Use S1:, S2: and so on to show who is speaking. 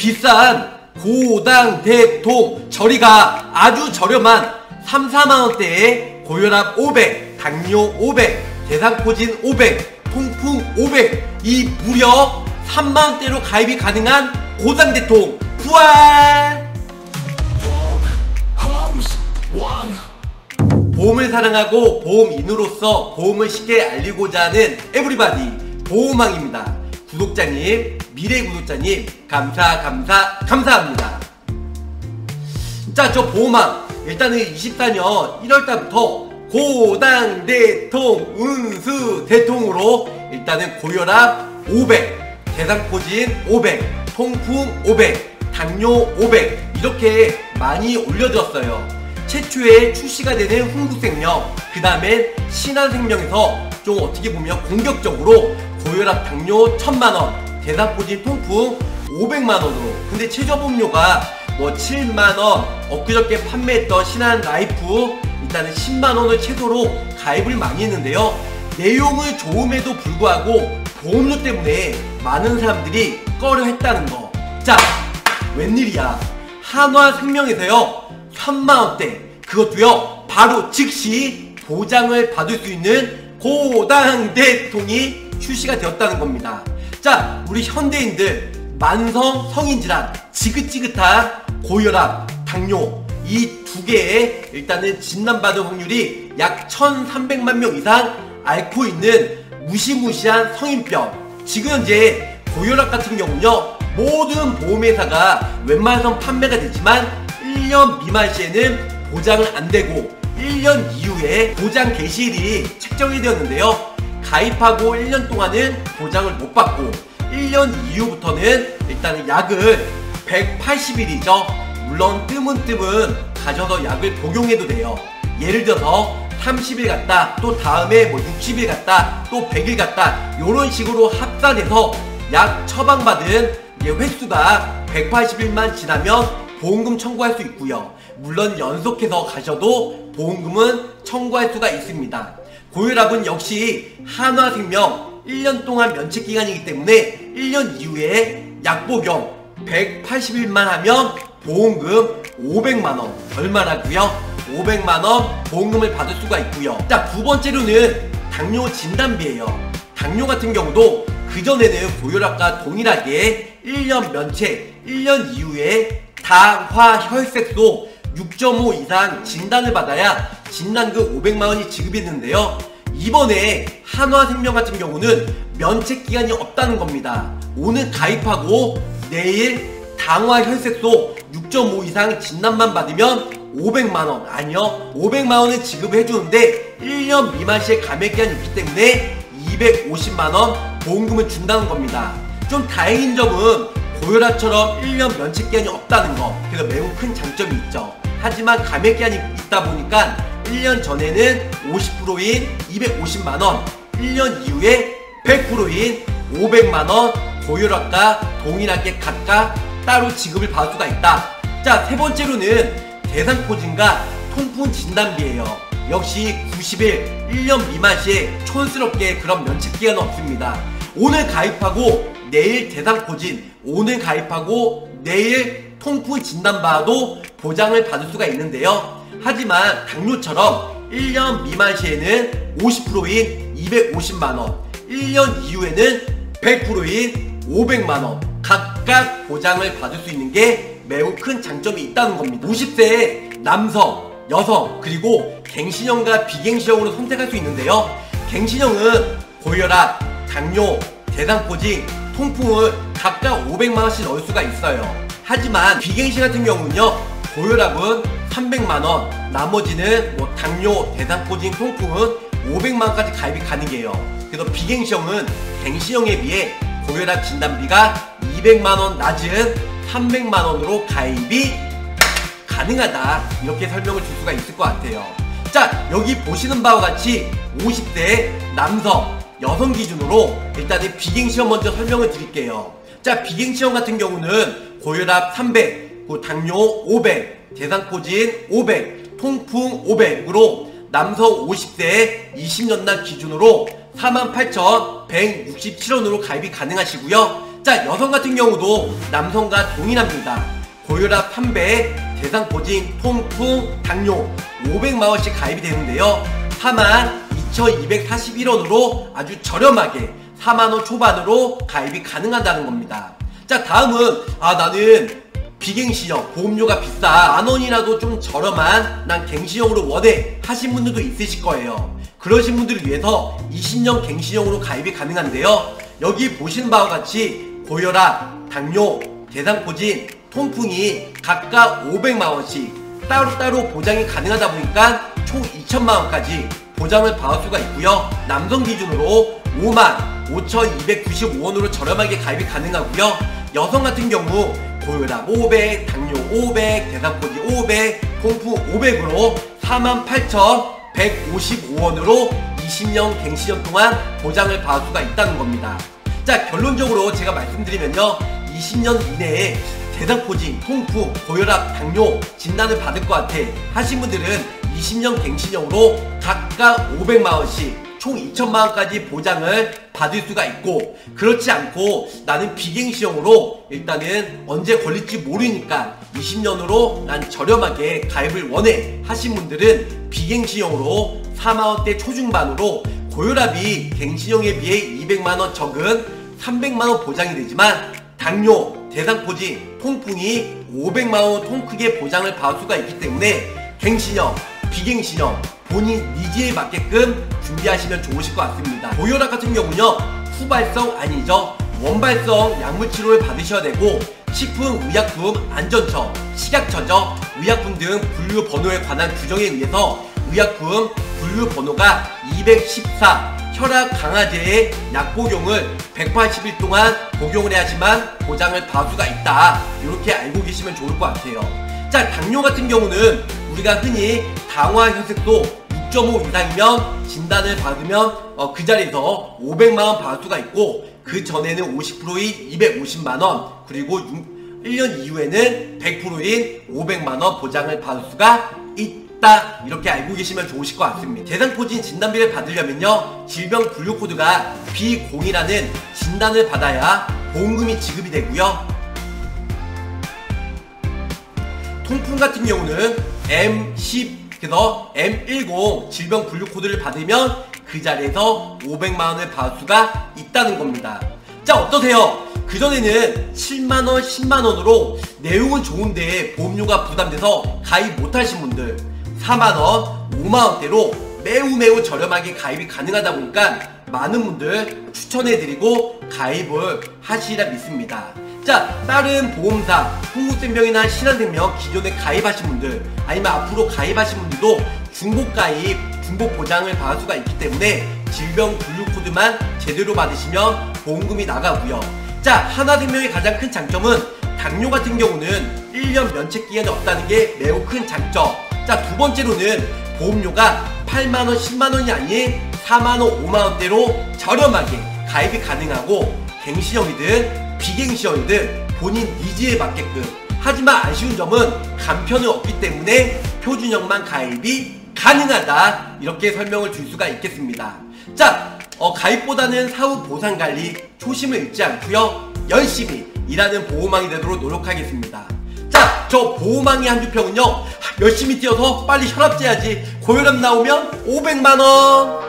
S1: 비싼 고당 대통 저리가 아주 저렴한 3, 4만원대에 고혈압 500, 당뇨 500, 대상포진 500, 통풍 500, 이 무려 3만원대로 가입이 가능한 고당대통 부활! 보험을 사랑하고 보험인으로서 보험을 쉽게 알리고자 하는 에브리바디 보험왕입니다. 구독자님, 미래 구독자님 감사합니다. 자, 저 보험왕 일단은 24년 1월달부터 고당대통 운수대통으로 일단은 고혈압 500, 대상포진 500, 통풍 500, 당뇨 500 이렇게 많이 올려드렸어요. 최초에 출시가 되는 흥국생명, 그 다음엔 신한생명에서 좀 어떻게 보면 공격적으로 고혈압 당뇨 1000만원, 대상포진 통풍 500만원으로, 근데 최저보험료가 뭐 7만원, 엊그저께 판매했던 신한라이프 일단은 10만원을 최소로 가입을 많이 했는데요. 내용은 좋음에도 불구하고 보험료 때문에 많은 사람들이 꺼려 했다는 거. 자, 웬일이야. 한화생명에서요 3만원대, 그것도요 바로 즉시 보장을 받을 수 있는 고당대통이 출시가 되었다는 겁니다. 자, 우리 현대인들 만성 성인질환, 지긋지긋한 고혈압, 당뇨 이 두 개에 일단은 진단받을 확률이 약 1300만 명 이상 앓고 있는 무시무시한 성인병. 지금 현재 고혈압 같은 경우는요 모든 보험회사가 웬만해선 판매가 되지만 1년 미만 시에는 보장을 안되고 1년 이후에 보장 개시일이 책정이 되었는데요, 가입하고 1년 동안은 보장을 못받고 1년 이후부터는 일단은 약을 180일이죠 물론 뜸은 가셔서 약을 복용해도 돼요. 예를 들어서 30일 갔다 또 다음에 뭐 60일 갔다 또 100일 갔다 요런 식으로 합산해서 약 처방받은 횟수가 180일만 지나면 보험금 청구할 수 있고요. 물론 연속해서 가셔도 보험금은 청구할 수가 있습니다. 고혈압은 역시 한화생명 1년 동안 면책기간이기 때문에 1년 이후에 약복용 180일만 하면 보험금 500만원, 얼마라고요? 500만원 보험금을 받을 수가 있고요. 자, 두 번째로는 당뇨 진단비예요. 당뇨 같은 경우도 그전에는 고혈압과 동일하게 1년 면책, 1년 이후에 당화혈색소 6.5 이상 진단을 받아야 진단금 500만원이 지급했는데요, 이번에 한화생명 같은 경우는 면책기간이 없다는 겁니다. 오늘 가입하고 내일 당화혈색소 6.5 이상 진단만 받으면 500만원, 아니요 500만원을 지급해주는데 1년 미만 시에 감액기한이 있기 때문에 250만원 보험금을 준다는 겁니다. 좀 다행인 점은 고혈압처럼 1년 면책기한이 없다는 거, 그래서 매우 큰 장점이 있죠. 하지만 감액기한이 있다 보니까 1년 전에는 50%인 250만원, 1년 이후에 100%인 500만원 고혈압과 동일하게 각각 따로 지급을 받을 수가 있다. 자, 세 번째로는 대상포진과 통풍 진단비예요. 역시 90일 1년 미만 시에 촌스럽게 그런 면책기간은 없습니다. 오늘 가입하고 내일 대상포진, 오늘 가입하고 내일 통풍 진단받아도 보장을 받을 수가 있는데요, 하지만 당뇨처럼 1년 미만 시에는 50%인 250만원, 1년 이후에는 100%인 500만원 각각 보장을 받을 수 있는 게 매우 큰 장점이 있다는 겁니다. 50세 남성, 여성, 그리고 갱신형과 비갱신형으로 선택할 수 있는데요, 갱신형은 고혈압, 당뇨, 대상포진, 통풍을 각각 500만원씩 넣을 수가 있어요. 하지만 비갱신 같은 경우는요, 고혈압은 300만원, 나머지는 뭐 당뇨, 대상포진, 통풍은 500만원까지 가입이 가능해요. 그래서 비갱신형은 갱신형에 비해 고혈압 진단비가 200만원 낮은 300만원으로 가입이 가능하다, 이렇게 설명을 줄 수가 있을 것 같아요. 자, 여기 보시는 바와 같이 50대 남성, 여성 기준으로 일단은 비갱신형 먼저 설명을 드릴게요. 자, 비갱신형 같은 경우는 고혈압 300, 당뇨 500, 대상포진 500, 통풍 500으로 남성 50세 20년당 기준으로 48,167원으로 가입이 가능하시고요. 자, 여성 같은 경우도 남성과 동일합니다. 고혈압 3배, 대상포진, 통풍, 당뇨 500만원씩 가입이 되는데요. 42,241원으로 아주 저렴하게 4만원 초반으로 가입이 가능하다는 겁니다. 자, 다음은 나는 비갱신형 보험료가 비싸, 만원이라도 좀 저렴한 난 갱신형으로 원해 하신 분들도 있으실 거예요. 그러신 분들을 위해서 20년 갱신형으로 가입이 가능한데요. 여기 보시는 바와 같이 고혈압, 당뇨, 대상포진, 통풍이 각각 500만원씩 따로따로 보장이 가능하다 보니까 총 2천만원까지 보장을 받을 수가 있고요. 남성 기준으로 55,295원으로 저렴하게 가입이 가능하고요. 여성 같은 경우 고혈압 500, 당뇨 500, 대상포진 500, 통풍 500으로 48,155원으로 20년 갱신형 동안 보장을 받을 수가 있다는 겁니다. 자, 결론적으로 제가 말씀드리면요, 20년 이내에 대상포진, 통풍, 고혈압, 당뇨 진단을 받을 것 같아 하신 분들은 20년 갱신형으로 각각 500만원씩 총 2천만원까지 보장을 받을 수가 있고, 그렇지 않고 나는 비갱신형으로 일단은 언제 걸릴지 모르니까 20년으로 난 저렴하게 가입을 원해 하신 분들은 비갱신형으로 4만원대 초중반으로 고혈압이 갱신형에 비해 200만원 적은 300만원 보장이 되지만 당뇨, 대상포진, 통풍이 500만원 통 크게 보장을 받을 수가 있기 때문에 갱신형, 비갱신형 본인 니즈에 맞게끔 준비하시면 좋으실 것 같습니다. 고혈압 같은 경우는요, 후발성 아니죠. 원발성 약물 치료를 받으셔야 되고, 식품의약품 안전처, 식약처죠. 의약품 등 분류 번호에 관한 규정에 의해서 의약품 분류 번호가 214 혈압 강화제의 약 복용을 180일 동안 복용을 해야지만 보장을 받을 수가 있다. 이렇게 알고 계시면 좋을 것 같아요. 자, 당뇨 같은 경우는 우리가 흔히 당화 혈색도 6.5 이상이면 진단을 받으면 그 자리에서 500만원 받을 수가 있고, 그 전에는 50%인 250만원, 그리고 1년 이후에는 100%인 500만원 보장을 받을 수가 있다. 이렇게 알고 계시면 좋으실 것 같습니다. 대상포진 진단비를 받으려면요, 질병 분류 코드가 B0이라는 진단을 받아야 보험금이 지급이 되고요. 통풍 같은 경우는 M10 그래서 M10 질병 분류 코드를 받으면 그 자리에서 500만원을 받을 수가 있다는 겁니다. 자, 어떠세요? 그전에는 7만원, 10만원으로 내용은 좋은데 보험료가 부담돼서 가입 못하신 분들 4만원, 5만원대로 매우 저렴하게 가입이 가능하다 보니까 많은 분들 추천해드리고 가입을 하시리라 믿습니다. 자, 다른 보험사, 흥국생명이나 신한생명 기존에 가입하신 분들, 아니면 앞으로 가입하신 분들도 중복 가입, 중복 보장을 받을 수가 있기 때문에 질병 분류 코드만 제대로 받으시면 보험금이 나가고요. 자, 하나생명의 가장 큰 장점은 당뇨 같은 경우는 1년 면책 기간이 없다는 게 매우 큰 장점. 자, 두 번째로는 보험료가 8만원, 10만원이 아닌 4만원, 5만원대로 저렴하게 가입이 가능하고, 갱신형이든 비갱신형이든 본인 니즈에 맞게끔. 하지만 아쉬운 점은 간편은 없기 때문에 표준형만 가입이 가능하다, 이렇게 설명을 줄 수가 있겠습니다. 자, 가입보다는 사후 보상관리 초심을 잃지 않고요, 열심히 일하는 보호망이 되도록 노력하겠습니다. 자, 저 보호망이 한 주평은요, 열심히 뛰어서 빨리 혈압 재야지, 고혈압 나오면 500만원.